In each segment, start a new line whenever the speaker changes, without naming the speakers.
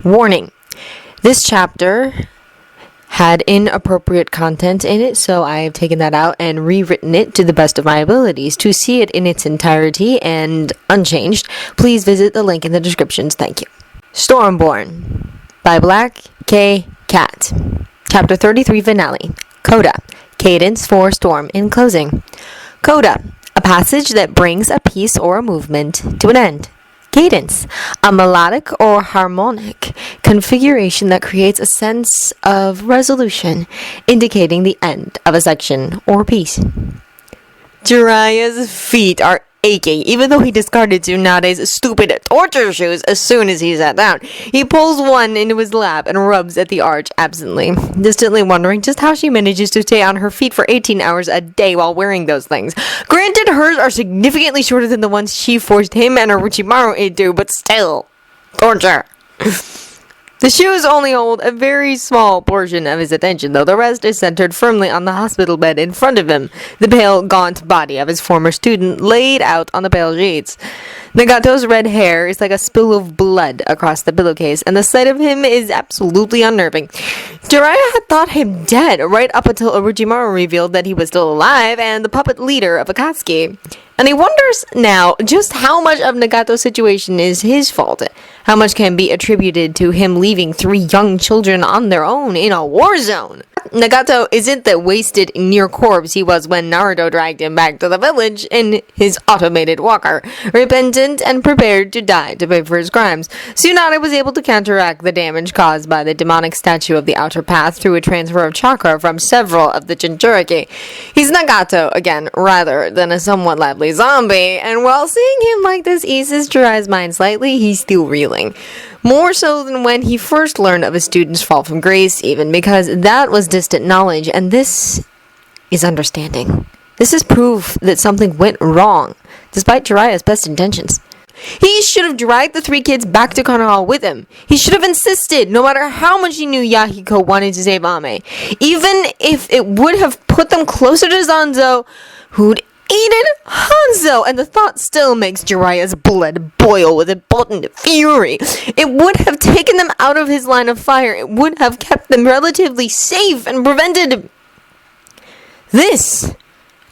Warning. This chapter had inappropriate content in it, so I have taken that out and rewritten it to the best of my abilities. To see it in its entirety and unchanged, please visit the link in the descriptions. Thank you. Stormborn by Black K. Cat. Chapter 33 Finale. Coda. Cadence for Storm in closing. Coda. A passage that brings a piece or a movement to an end. Cadence, a melodic or harmonic configuration that creates a sense of resolution, indicating the end of a section or piece. Jiraiya's feet are aching, even though he discarded Tsunade's stupid torture shoes as soon as he sat down. He pulls one into his lap and rubs at the arch absently, distantly wondering just how she manages to stay on her feet for 18 hours a day while wearing those things. Granted, hers are significantly shorter than the ones she forced him and Orochimaru into, but still, torture. The shoes only hold a very small portion of his attention, though the rest is centered firmly on the hospital bed in front of him, the pale, gaunt body of his former student laid out on the pale sheets. Nagato's red hair is like a spill of blood across the pillowcase, and the sight of him is absolutely unnerving. Jiraiya had thought him dead right up until Orochimaru revealed that he was still alive and the puppet leader of Akatsuki. And he wonders now just how much of Nagato's situation is his fault. How much can be attributed to him leaving 3 young children on their own in a war zone. Nagato isn't the wasted near corpse he was when Naruto dragged him back to the village in his automated walker, repentant and prepared to die to pay for his crimes. Tsunade was able to counteract the damage caused by the demonic statue of the outer path through a transfer of chakra from several of the Jinchuriki. He's Nagato again, rather than a somewhat lively zombie, and while seeing him like this eases Jiraiya's mind slightly, he's still reeling. More so than when he first learned of a student's fall from grace, even, because that was distant knowledge, and this is understanding. This is proof that something went wrong, despite Jiraiya's best intentions. He should have dragged the 3 kids back to Konoha with him. He should have insisted, no matter how much he knew Yahiko wanted to save Ame. Even if it would have put them closer to Zanzo, who'd eaten Hanzo, and the thought still makes Jiraiya's blood boil with impotent fury. It would have taken them out of his line of fire. It would have kept them relatively safe and prevented this.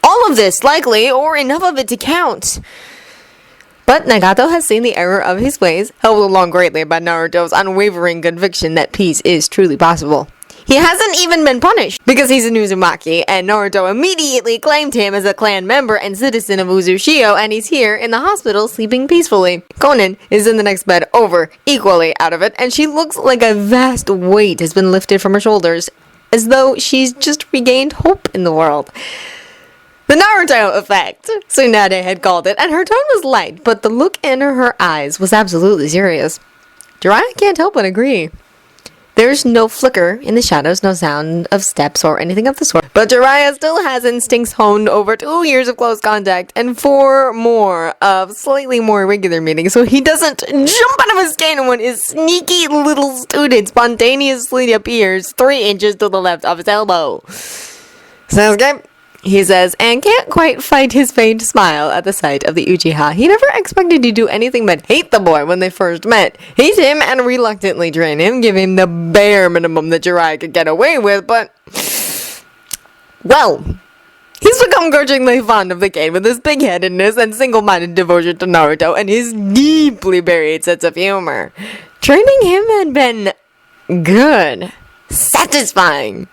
All of this, likely, or enough of it to count. But Nagato has seen the error of his ways, helped along greatly by Naruto's unwavering conviction that peace is truly possible. He hasn't even been punished because he's an Uzumaki, and Naruto immediately claimed him as a clan member and citizen of Uzushio, and he's here in the hospital sleeping peacefully. Konan is in the next bed over, equally out of it, and she looks like a vast weight has been lifted from her shoulders, as though she's just regained hope in the world. The Naruto effect, Tsunade had called it, and her tone was light, but the look in her eyes was absolutely serious. Jiraiya can't help but agree. There's no flicker in the shadows, no sound of steps or anything of the sort. But Jiraiya still has instincts honed over 2 years of close contact and 4 more of slightly more regular meetings, so he doesn't jump out of his skin when his sneaky little student spontaneously appears 3 inches to the left of his elbow. Sounds good, he says, and can't quite fight his faint smile at the sight of the Uchiha. He never expected to do anything but hate the boy when they first met. Hate him and reluctantly train him, give him the bare minimum that Jiraiya could get away with, but... well, he's become grudgingly fond of the kid with his big-headedness and single-minded devotion to Naruto and his deeply buried sense of humor. Training him had been good, satisfying.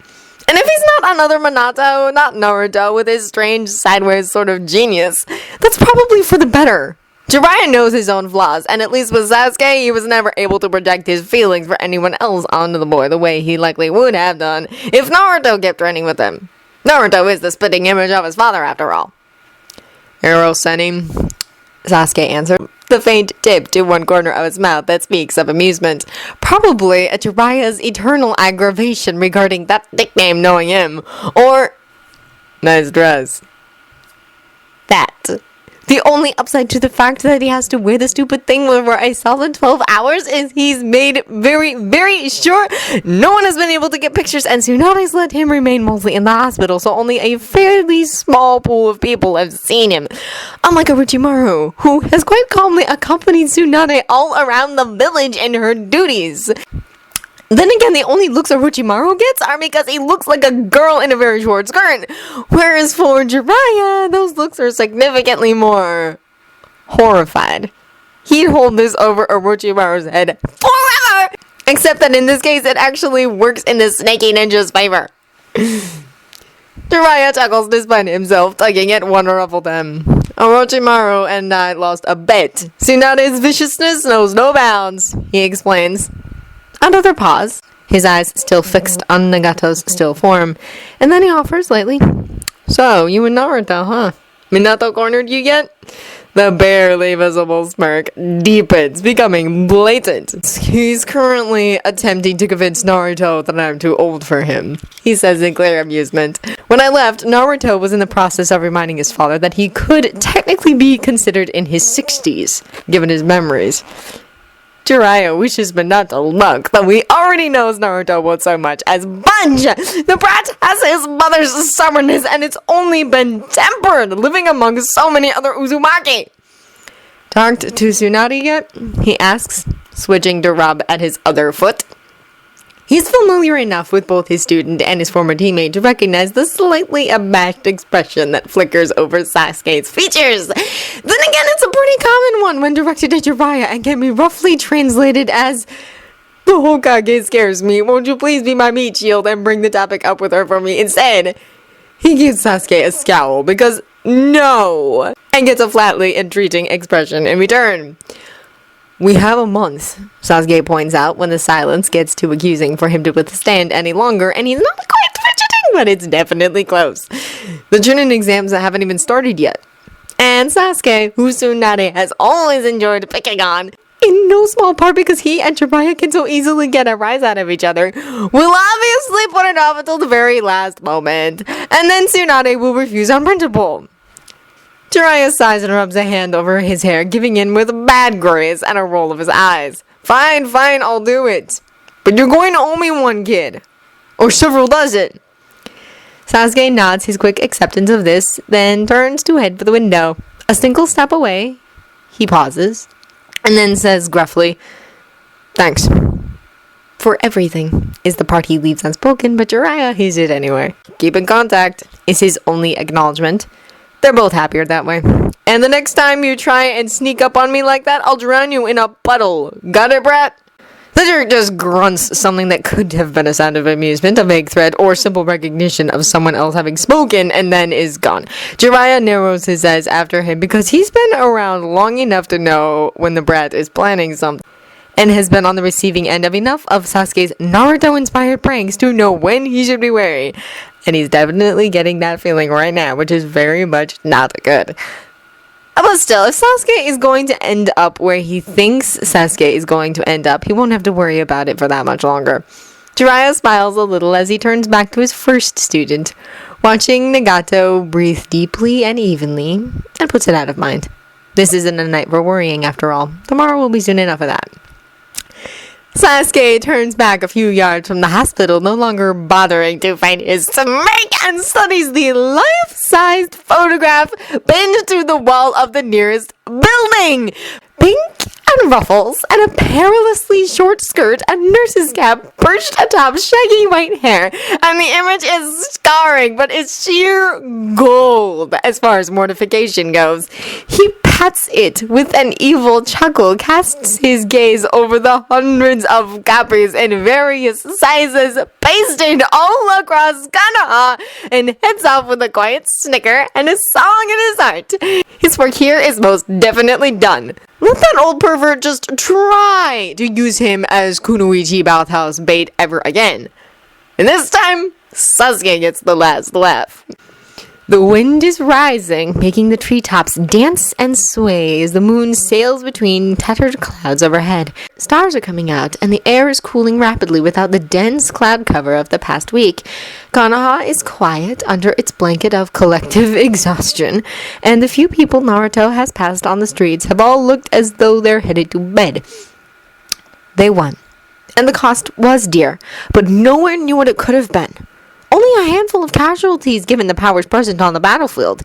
And if he's not another Minato, not Naruto, with his strange, sideways sort of genius, that's probably for the better. Jiraiya knows his own flaws, and at least with Sasuke, he was never able to project his feelings for anyone else onto the boy the way he likely would have done if Naruto kept training with him. Naruto is the spitting image of his father, after all. Arrow Sennin, Sasuke answered, the faint tip to one corner of his mouth that speaks of amusement. Probably a Jiraiya's eternal aggravation regarding that nickname knowing him. Or, nice dress. That. The only upside to the fact that he has to wear the stupid thing for a solid 12 hours is he's made very, very sure no one has been able to get pictures, and Tsunade's let him remain mostly in the hospital, so only a fairly small pool of people have seen him. Unlike Orochimaru, who has quite calmly accompanied Tsunade all around the village in her duties. Then again, the only looks Orochimaru gets are because he looks like a girl in a very short skirt. Whereas for Jiraiya, those looks are significantly more horrified. He'd hold this over Orochimaru's head forever! Except that in this case, it actually works in the Snaky Ninja's favor. Jiraiya chuckles despite himself tugging at one ruffled hem. Orochimaru and I lost a bet. Tsunade's viciousness knows no bounds, he explains. Another pause, his eyes still fixed on Nagato's still form, and then he offers lightly, "So, you and Naruto, huh? Minato cornered you yet?" The barely visible smirk deepens, becoming blatant. "He's currently attempting to convince Naruto that I'm too old for him," he says in clear amusement. "When I left, Naruto was in the process of reminding his father that he could technically be considered in his 60s, given his memories. Jiraiya wishes Minato luck, though he already knows Naruto won't so much as budge. The brat has his mother's stubbornness, and it's only been tempered, living among so many other Uzumaki." "Talked to Tsunade yet?" he asks, switching to rub at his other foot. He's familiar enough with both his student and his former teammate to recognize the slightly abashed expression that flickers over Sasuke's features. Then again, it's a pretty common one when directed at Jiraiya and can be roughly translated as, "The Hokage scares me. Won't you please be my meat shield and bring the topic up with her for me instead?" He gives Sasuke a scowl because no, and gets a flatly entreating expression in return. "We have a month," Sasuke points out when the silence gets too accusing for him to withstand any longer, and he's not quite fidgeting, but it's definitely close. "The Chunin exams haven't even started yet." And Sasuke, who Tsunade has always enjoyed picking on, in no small part because he and Jiraiya can so easily get a rise out of each other, will obviously put it off until the very last moment, and then Tsunade will refuse on principle. Jiraiya sighs and rubs a hand over his hair, giving in with bad grace and a roll of his eyes. Fine, I'll do it. But you're going to owe me one, kid. Or several dozen." Sasuke nods his quick acceptance of this, then turns to head for the window. A single step away, he pauses, and then says gruffly, "Thanks." "For everything," is the part he leaves unspoken, but Jiraiya hears it anyway. "Keep in contact," is his only acknowledgement. They're both happier that way. "And the next time you try and sneak up on me like that, I'll drown you in a puddle. Got it, brat?" The jerk just grunts something that could have been a sound of amusement, a vague threat, or simple recognition of someone else having spoken, and then is gone. Jiraiya narrows his eyes after him because he's been around long enough to know when the brat is planning something, and has been on the receiving end of enough of Sasuke's Naruto-inspired pranks to know when he should be wary. And he's definitely getting that feeling right now, which is very much not good. But still, if Sasuke is going to end up where he thinks Sasuke is going to end up, he won't have to worry about it for that much longer. Jiraiya smiles a little as he turns back to his first student, watching Nagato breathe deeply and evenly, and puts it out of mind. This isn't a night for worrying after all. Tomorrow will be soon enough of that. Sasuke turns back a few yards from the hospital, no longer bothering to find his smirk, and studies the life-sized photograph pinned to the wall of the nearest building. Pink and ruffles, and a perilously short skirt and nurse's cap perched atop shaggy white hair, and the image is scarring, but it's sheer gold as far as mortification goes. He pats it with an evil chuckle, casts his gaze over the hundreds of copies in various sizes pasted all across Konoha, and heads off with a quiet snicker and a song in his heart. His work here is most definitely done. Let that old pervert just try to use him as Kunoichi bathhouse bait ever again. And this time, Sasuke gets the last laugh. The wind is rising, making the treetops dance and sway as the moon sails between tattered clouds overhead. Stars are coming out, and the air is cooling rapidly without the dense cloud cover of the past week. Konoha is quiet under its blanket of collective exhaustion, and the few people Naruto has passed on the streets have all looked as though they're headed to bed. They won, and the cost was dear, but no one knew what it could have been. Only a handful of casualties given the powers present on the battlefield,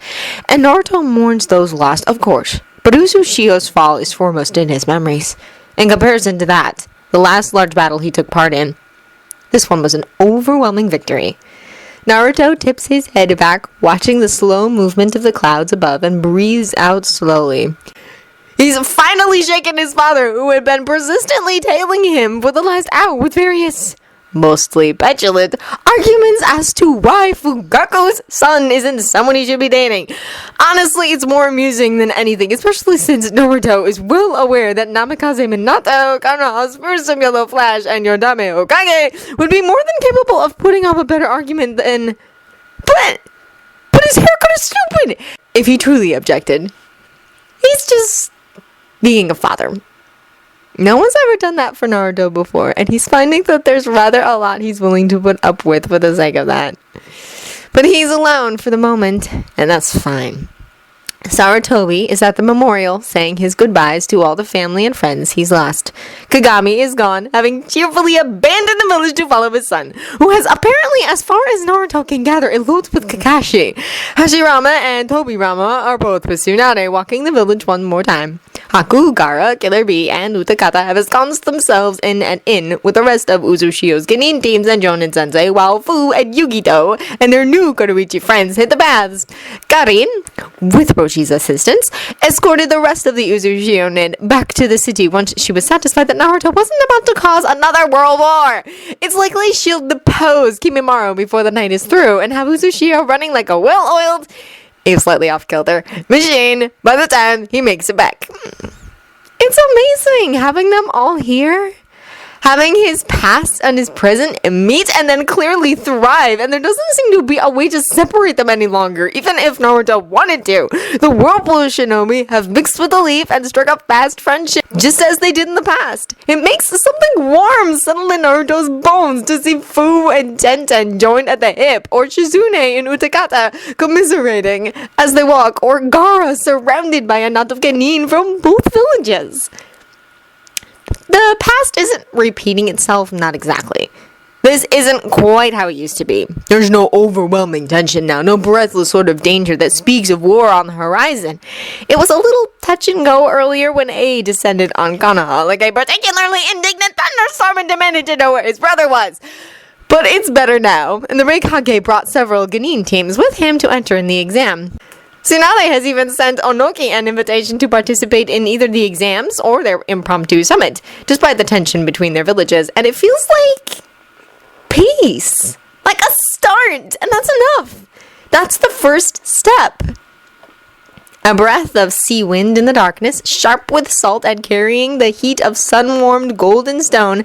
and Naruto mourns those lost, of course, but Uzushio's fall is foremost in his memories. In comparison to that, the last large battle he took part in, this one was an overwhelming victory. Naruto tips his head back, watching the slow movement of the clouds above, and breathes out slowly. He's finally shaken his father, who had been persistently tailing him for the last hour with various, mostly petulant, arguments as to why Fugaku's son isn't someone he should be dating. Honestly, it's more amusing than anything, especially since Naruto is well aware that Namikaze Minato, Konoha's first Yellow Flash, and Yodame Hokage would be more than capable of putting up a better argument than... But his haircut is stupid! If he truly objected, he's just being a father. No one's ever done that for Naruto before, and he's finding that there's rather a lot he's willing to put up with for the sake of that. But he's alone for the moment, and that's fine. Sarutobi is at the memorial, saying his goodbyes to all the family and friends he's lost. Kagami is gone, having cheerfully abandoned the village to follow his son, who has apparently, as far as Naruto can gather, eloped with Kakashi. Hashirama and Tobirama are both with Tsunade, walking the village one more time. Haku, Gaara, Killer Bee, and Utakata have ensconced themselves in an inn with the rest of Uzushio's Genin teams and Jonin Sensei, while Fu and Yugito and their new Kunoichi friends hit the baths. Karin, with Roshi's assistance, escorted the rest of the Uzushio nin back to the city once she was satisfied that Naruto wasn't about to cause another world war. It's likely she'll depose Kimimaro before the night is through and have Uzushio running like a well-oiled, if slightly off-kilter, machine by the time he makes it back. It's amazing having them all here. Having his past and his present meet and then clearly thrive, and there doesn't seem to be a way to separate them any longer, even if Naruto wanted to. The Whirlpool Shinobi have mixed with the Leaf and struck up fast friendship, just as they did in the past. It makes something warm settle in Naruto's bones to see Fu and Tenten joined at the hip, or Shizune and Utakata commiserating as they walk, or Gaara surrounded by a knot of Genin from both villages. The past isn't repeating itself, not exactly. This isn't quite how it used to be. There's no overwhelming tension now, no breathless sort of danger that speaks of war on the horizon. It was a little touch and go earlier when A descended on Konoha like a particularly indignant thunderstorm and demanded to know where his brother was. But it's better now, and the Kage brought several Genin teams with him to enter in the exam. Tsunade has even sent Onoki an invitation to participate in either the exams or their impromptu summit, despite the tension between their villages, and it feels like peace. Like a start, and that's enough. That's the first step. A breath of sea wind in the darkness, sharp with salt and carrying the heat of sun-warmed golden stone,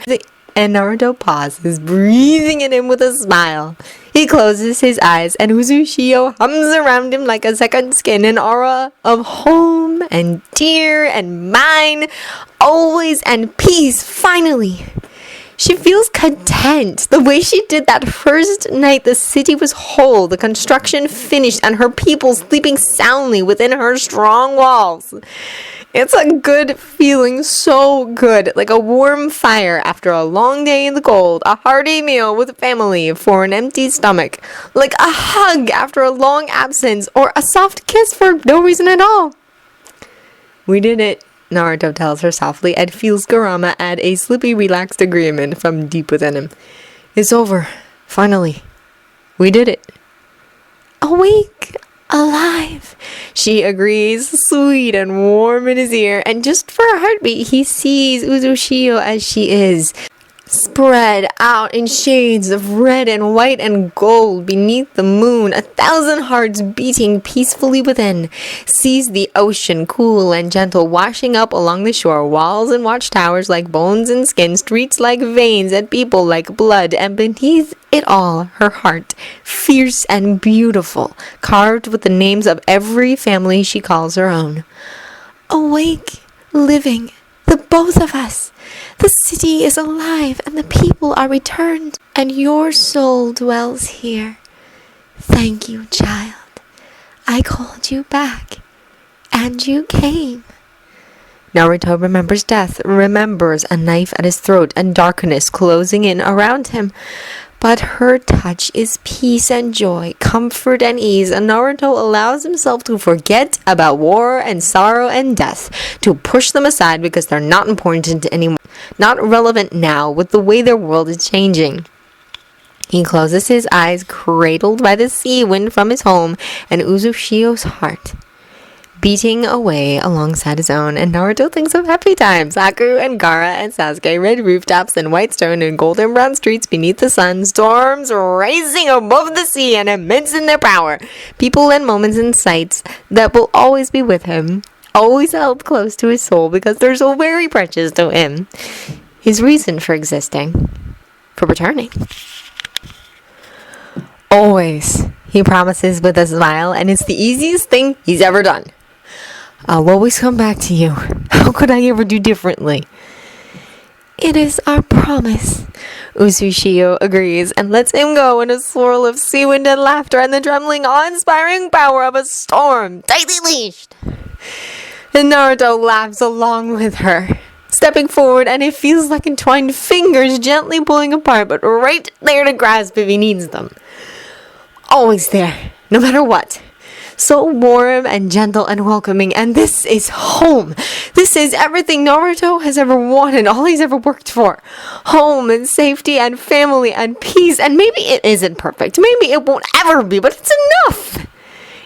and Naruto pauses, breathing it in with a smile. He closes his eyes, and Uzushio hums around him like a second skin, an aura of home and dear and mine, always, and peace, finally. She feels content, the way she did that first night the city was whole, the construction finished, and her people sleeping soundly within her strong walls. It's a good feeling, so good, like a warm fire after a long day in the cold, a hearty meal with family for an empty stomach, like a hug after a long absence, or a soft kiss for no reason at all. We did it, Naruto tells her softly, and feels Kurama add a sleepy, relaxed agreement from deep within him. It's over, finally. We did it. Awake. Alive, she agrees, sweet and warm in his ear, and just for a heartbeat, he sees Uzushio as she is. spread out in shades of red and white and gold beneath the moon, 1,000 hearts beating peacefully within, sees the ocean cool and gentle washing up along the shore, walls and watchtowers like bones and skin, streets like veins and people like blood, and beneath it all her heart, fierce and beautiful, carved with the names of every family she calls her own. Awake, living, the both of us. The city is alive and the people are returned, and your soul dwells here. Thank you, child. I called you back, and you came. Naruto remembers death, remembers a knife at his throat and darkness closing in around him. But her touch is peace and joy, comfort and ease, and Naruto allows himself to forget about war and sorrow and death, to push them aside because they're not important anymore, not relevant now with the way their world is changing. He closes his eyes, cradled by the sea wind from his home, and Uzushio's heart beating away alongside his own, and Naruto thinks of happy times. Haku and Gaara and Sasuke, red rooftops and white stone and golden brown streets beneath the sun, storms rising above the sea and immense in their power, people and moments and sights that will always be with him, always held close to his soul because they're so very precious to him. His reason for existing, for returning. Always, he promises with a smile, and it's the easiest thing he's ever done. I'll always come back to you. How could I ever do differently? It is our promise. Uzushio agrees and lets him go in a swirl of sea wind and laughter and the trembling, awe-inspiring power of a storm, tightly leashed. And Naruto laughs along with her, stepping forward, and it feels like entwined fingers gently pulling apart, but right there to grasp if he needs them. Always there, no matter what. So warm and gentle and welcoming, and this is home. This is everything Naruto has ever wanted, all he's ever worked for. Home and safety and family and peace, and maybe it isn't perfect. Maybe it won't ever be, but it's enough.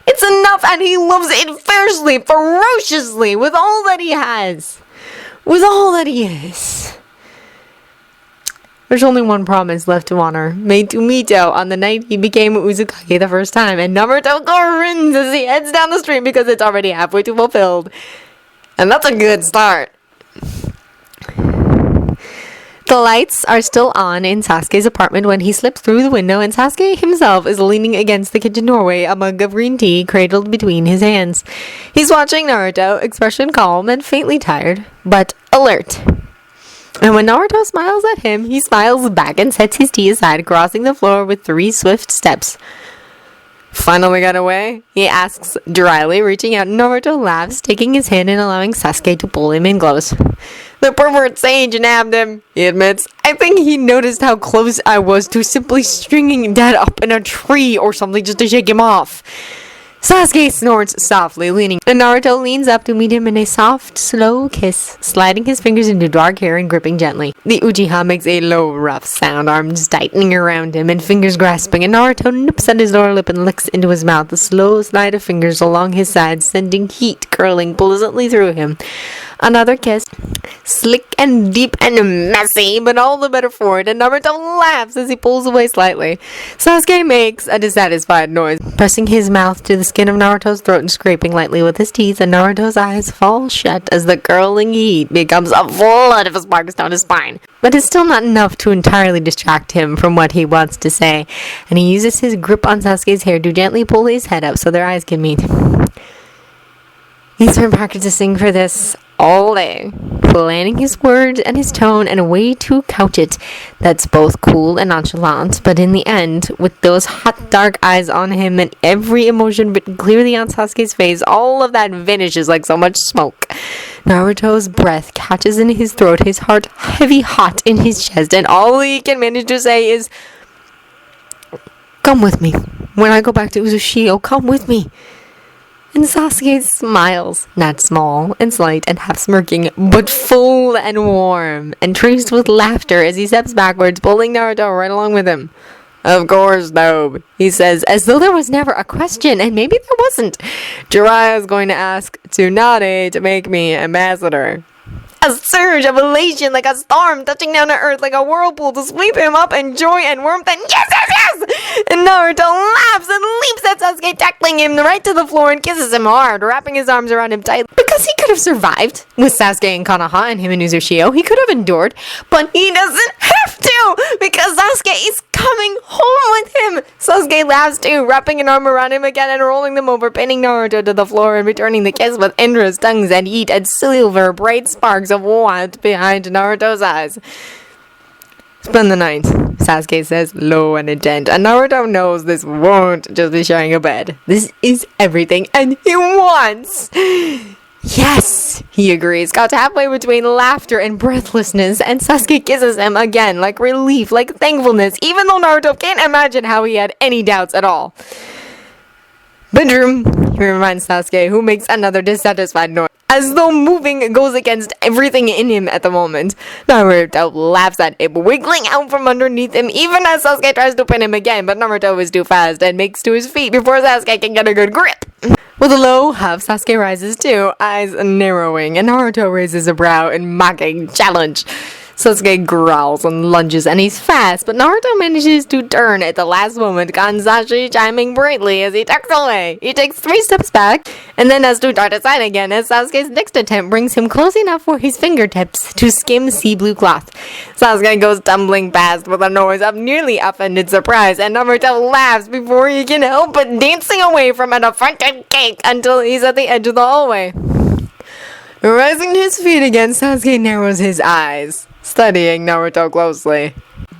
It's enough, and he loves it fiercely, ferociously, with all that he has. With all that he is. There's only one promise left to honor, made to Mito on the night he became Uzukage the first time, and Naruto grins as he heads down the street because it's already halfway to fulfilled. And that's a good start. The lights are still on in Sasuke's apartment when he slips through the window, and Sasuke himself is leaning against the kitchen doorway, a mug of green tea cradled between his hands. He's watching Naruto, expression calm and faintly tired, but alert. And when Naruto smiles at him, he smiles back and sets his tea aside, crossing the floor with 3 swift steps. Finally got away? He asks dryly, reaching out. Naruto laughs, taking his hand and allowing Sasuke to pull him in close. The pervert sage nabbed him, he admits. I think he noticed how close I was to simply stringing Dad up in a tree or something just to shake him off. Sasuke snorts softly, leaning, and Naruto leans up to meet him in a soft, slow kiss, sliding his fingers into dark hair and gripping gently. The Uchiha makes a low, rough sound, arms tightening around him and fingers grasping, and Naruto nips at his lower lip and licks into his mouth, the slow slide of fingers along his sides, sending heat curling pleasantly through him. Another kiss, slick and deep and messy, but all the better for it, and Naruto laughs as he pulls away slightly. Sasuke makes a dissatisfied noise, pressing his mouth to the skin of Naruto's throat and scraping lightly with his teeth, and Naruto's eyes fall shut as the curling heat becomes a flood of sparks down his spine. But it's still not enough to entirely distract him from what he wants to say, and he uses his grip on Sasuke's hair to gently pull his head up so their eyes can meet. He's been practicing for this all day, planning his words and his tone and a way to couch it that's both cool and nonchalant, but in the end, with those hot dark eyes on him and every emotion written clearly on Sasuke's face, all of that vanishes like so much smoke. Naruto's breath catches in his throat, his heart heavy hot in his chest, and all he can manage to say is, "Come with me. When I go back to Uzushio, come with me." And Sasuke smiles, not small and slight and half smirking, but full and warm, and traced with laughter as he steps backwards, pulling Naruto right along with him. "Of course, Nob," he says, as though there was never a question, and maybe there wasn't. "Jiraiya is going to ask Tsunade to make me ambassador." A surge of elation like a storm touching down to earth like a whirlpool to sweep him up in joy and warmth and yes! And Naruto laughs and leaps at Sasuke, tackling him right to the floor and kisses him hard, wrapping his arms around him tight. Because he could have survived with Sasuke and Konoha and him and Uzushio. He could have endured, but he doesn't have to because Sasuke is coming home with him. Sasuke laughs too, wrapping an arm around him again and rolling them over, pinning Naruto to the floor and returning the kiss with endless tongues and heat and silver bright sparks of white behind Naruto's eyes. Spend the night, Sasuke says, low and intent, and Naruto knows this won't just be sharing a bed. This is everything, and he wants. Yes, he agrees, got halfway between laughter and breathlessness, and Sasuke kisses him again, like relief, like thankfulness, even though Naruto can't imagine how he had any doubts at all. Bedroom, he reminds Sasuke, who makes another dissatisfied noise, as though moving goes against everything in him at the moment. Naruto laughs at him, wiggling out from underneath him, even as Sasuke tries to pin him again, but Naruto is too fast and makes to his feet before Sasuke can get a good grip. With a low huff, Sasuke rises too, eyes narrowing, and Naruto raises a brow in mocking challenge. Sasuke growls and lunges, and he's fast, but Naruto manages to turn at the last moment, Kanzashi chiming brightly as he tucks away. He takes 3 steps back, and then has to dart aside again as Sasuke's next attempt brings him close enough for his fingertips to skim sea blue cloth. Sasuke goes tumbling past with a noise of nearly offended surprise, and Naruto laughs before he can help but dancing away from an affronted cake until he's at the edge of the hallway. Rising to his feet again, Sasuke narrows his eyes, studying Naruto closely.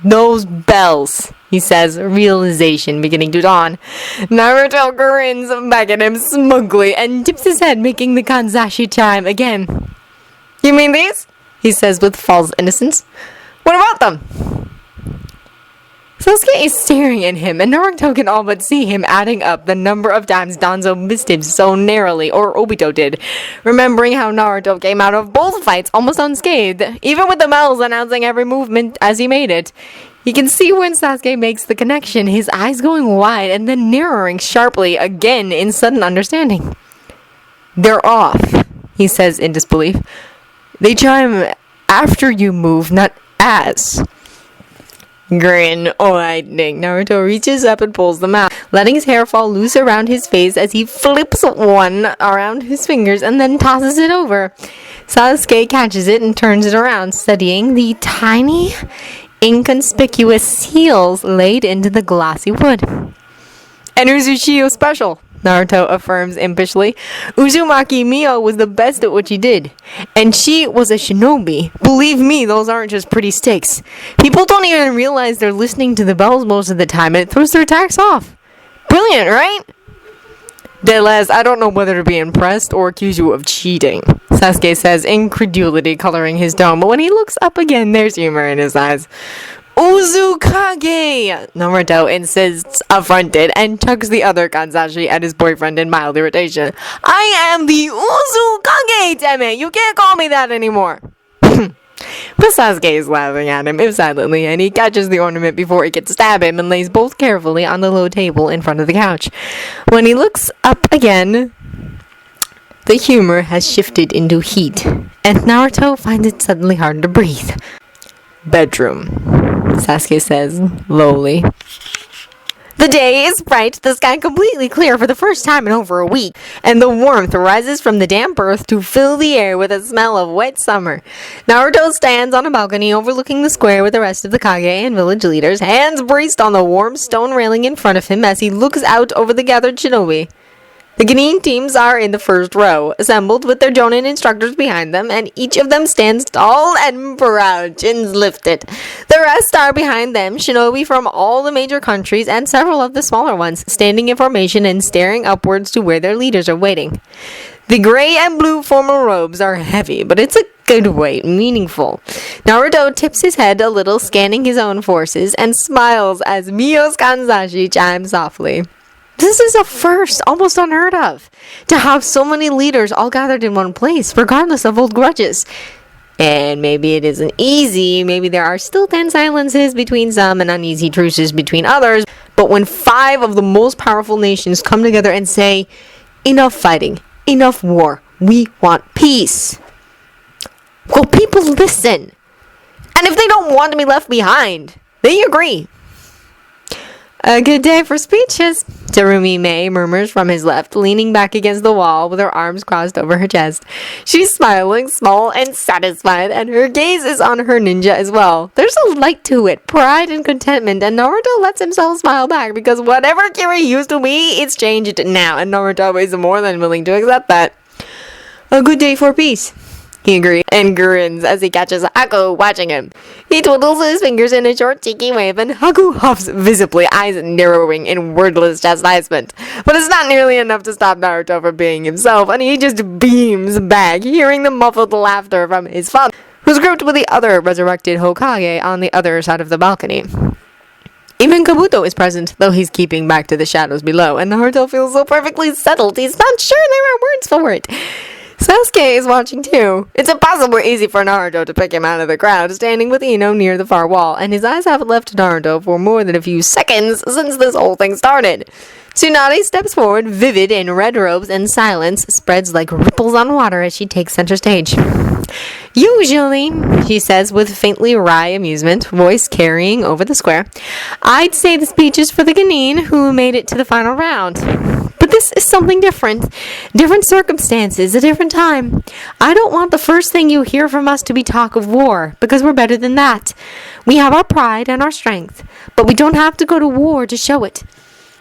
Those bells, he says, realization beginning to dawn. Naruto grins back at him smugly and tips his head, making the Kanzashi chime again. You mean these? He says with false innocence. What about them? Sasuke is staring at him, and Naruto can all but see him adding up the number of times Danzo missed him so narrowly, or Obito did, remembering how Naruto came out of both fights almost unscathed, even with the bells announcing every movement as he made it. He can see when Sasuke makes the connection, his eyes going wide and then narrowing sharply again in sudden understanding. They're off, he says in disbelief. They chime after you move, not as. Grin widening, Naruto reaches up and pulls them out, letting his hair fall loose around his face as he flips one around his fingers and then tosses it over. Sasuke catches it and turns it around, studying the tiny, inconspicuous seals laid into the glossy wood. An Uzushio special, Naruto affirms impishly. Uzumaki Mio was the best at what she did. And she was a shinobi. Believe me, those aren't just pretty sticks. People don't even realize they're listening to the bells most of the time, and it throws their attacks off. Brilliant, right? Deadass, I don't know whether to be impressed or accuse you of cheating, Sasuke says, incredulity coloring his tone, but when he looks up again, there's humor in his eyes. Kage! Naruto insists, affronted, and tugs the other Kanzashi at his boyfriend in mild irritation. I am the Kage, damn it! You can't call me that anymore! But Sasuke is laughing at him, if silently, and he catches the ornament before he can stab him and lays both carefully on the low table in front of the couch. When he looks up again, the humor has shifted into heat, and Naruto finds it suddenly hard to breathe. Bedroom, Sasuke says, lowly. The day is bright, the sky completely clear for the first time in over a week, and the warmth rises from the damp earth to fill the air with a smell of wet summer. Naruto stands on a balcony overlooking the square with the rest of the Kage and village leaders, hands braced on the warm stone railing in front of him as he looks out over the gathered shinobi. The Genin teams are in the first row, assembled with their Jonin instructors behind them, and each of them stands tall and proud, chins lifted. The rest are behind them, shinobi from all the major countries and several of the smaller ones, standing in formation and staring upwards to where their leaders are waiting. The gray and blue formal robes are heavy, but it's a good weight, meaningful. Naruto tips his head a little, scanning his own forces, and smiles as Mio's Kanzashi chimes softly. This is a first, almost unheard of, to have so many leaders all gathered in one place, regardless of old grudges. And maybe it isn't easy, maybe there are still tense silences between some and uneasy truces between others, but when 5 of the most powerful nations come together and say, enough fighting, enough war, we want peace. Well, people listen. And if they don't want to be left behind, they agree. A good day for speeches, Terumi May murmurs from his left, leaning back against the wall with her arms crossed over her chest. She's smiling, small and satisfied, and her gaze is on her ninja as well. There's a light to it, pride and contentment, and Naruto lets himself smile back because whatever Kiri used to be, it's changed now, and Naruto is more than willing to accept that. A good day for peace, he agrees, and grins as he catches Haku watching him. He twiddles his fingers in a short, cheeky wave, and Haku huffs visibly, eyes narrowing in wordless chastisement. But it's not nearly enough to stop Naruto from being himself, and he just beams back, hearing the muffled laughter from his father, who's grouped with the other resurrected Hokage on the other side of the balcony. Even Kabuto is present, though he's keeping back to the shadows below, and Naruto feels so perfectly settled, he's not sure there are words for it. Sasuke is watching too. It's impossibly easy for Naruto to pick him out of the crowd, standing with Ino near the far wall, and his eyes haven't left Naruto for more than a few seconds since this whole thing started. Tsunade steps forward, vivid in red robes, and silence spreads like ripples on water as she takes center stage. Usually, she says with faintly wry amusement, voice carrying over the square, I'd say the speech is for the Genin who made it to the final round. But this is something different. Different circumstances, a different time. I don't want the first thing you hear from us to be talk of war, because we're better than that. We have our pride and our strength, but we don't have to go to war to show it.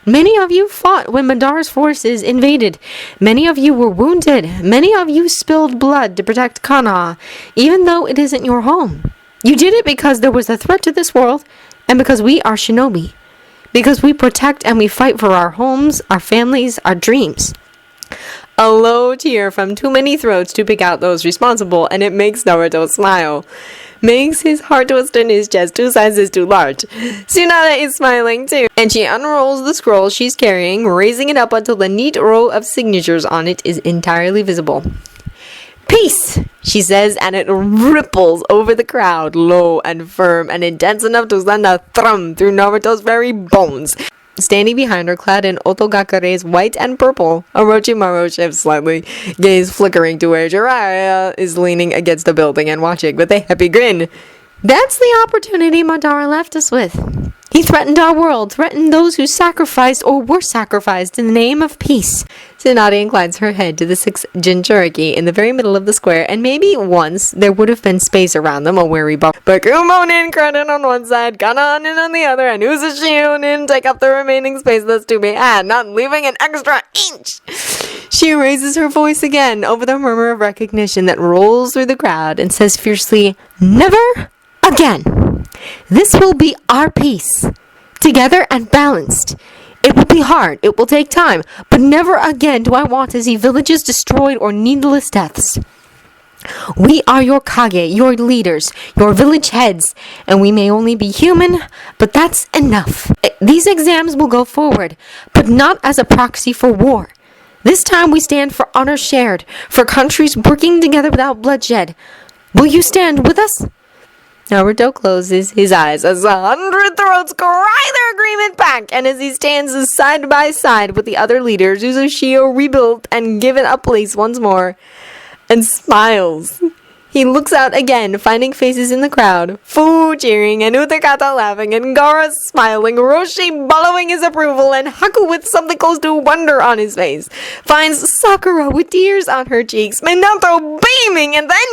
Many of you fought when Madara's forces invaded. Many of you were wounded. Many of you spilled blood to protect Kana, even though it isn't your home. You did it because there was a threat to this world, and because we are shinobi. Because we protect and we fight for our homes, our families, our dreams. A low cheer from too many throats to pick out those responsible, and it makes Naruto smile. Makes his heart twist in his chest 2 sizes too large. Tsunade is smiling too, and she unrolls the scroll she's carrying, raising it up until the neat row of signatures on it is entirely visible. Peace, she says, and it ripples over the crowd, low and firm, and intense enough to send a thrum through Naruto's very bones. Standing behind her, clad in Otogakare's white and purple, Orochimaru shifts slightly, gaze flickering to where Jiraiya is leaning against a building and watching with a happy grin. That's the opportunity Madara left us with. He threatened our world, threatened those who sacrificed or were sacrificed in the name of peace. Tsunade inclines her head to the 6 Jinchuriki in the very middle of the square, and maybe once there would have been space around them, a wary buffer. But Kumonin credit on one side, Kananin on the other, and Uzushio take up the remaining space that's to be had, not leaving an extra inch. She raises her voice again over the murmur of recognition that rolls through the crowd and says fiercely, Never again. This will be our peace, together and balanced. It will be hard, it will take time, but never again do I want to see villages destroyed or needless deaths. We are your Kage, your leaders, your village heads, and we may only be human, but that's enough. These exams will go forward, but not as a proxy for war. This time we stand for honor shared, for countries working together without bloodshed. Will you stand with us? Naruto closes his eyes as 100 throats cry their agreement back, and as he stands side by side with the other leaders, Uzushio rebuilt and given a place once more, and smiles. He looks out again, finding faces in the crowd, Fu cheering, and Utakata laughing, and Gaara smiling, Roshi bellowing his approval, and Haku with something close to wonder on his face. Finds Sakura with tears on her cheeks, Minato beaming, and then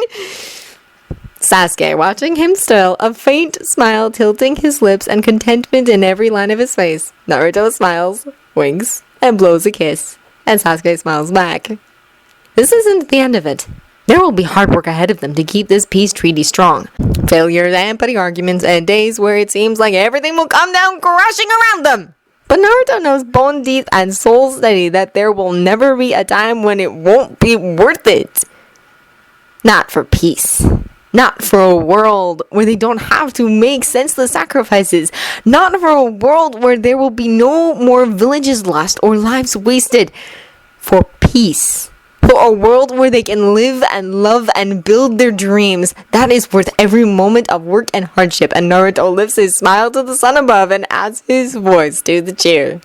Sasuke watching him still, a faint smile tilting his lips and contentment in every line of his face. Naruto smiles, winks, and blows a kiss, and Sasuke smiles back. This isn't the end of it. There will be hard work ahead of them to keep this peace treaty strong. Failures and petty arguments and days where it seems like everything will come down crashing around them. But Naruto knows bone deep and soul steady that there will never be a time when it won't be worth it. Not for peace. Not for a world where they don't have to make senseless sacrifices. Not for a world where there will be no more villages lost or lives wasted. For peace. For a world where they can live and love and build their dreams. That is worth every moment of work and hardship. And Naruto lifts his smile to the sun above and adds his voice to the cheer.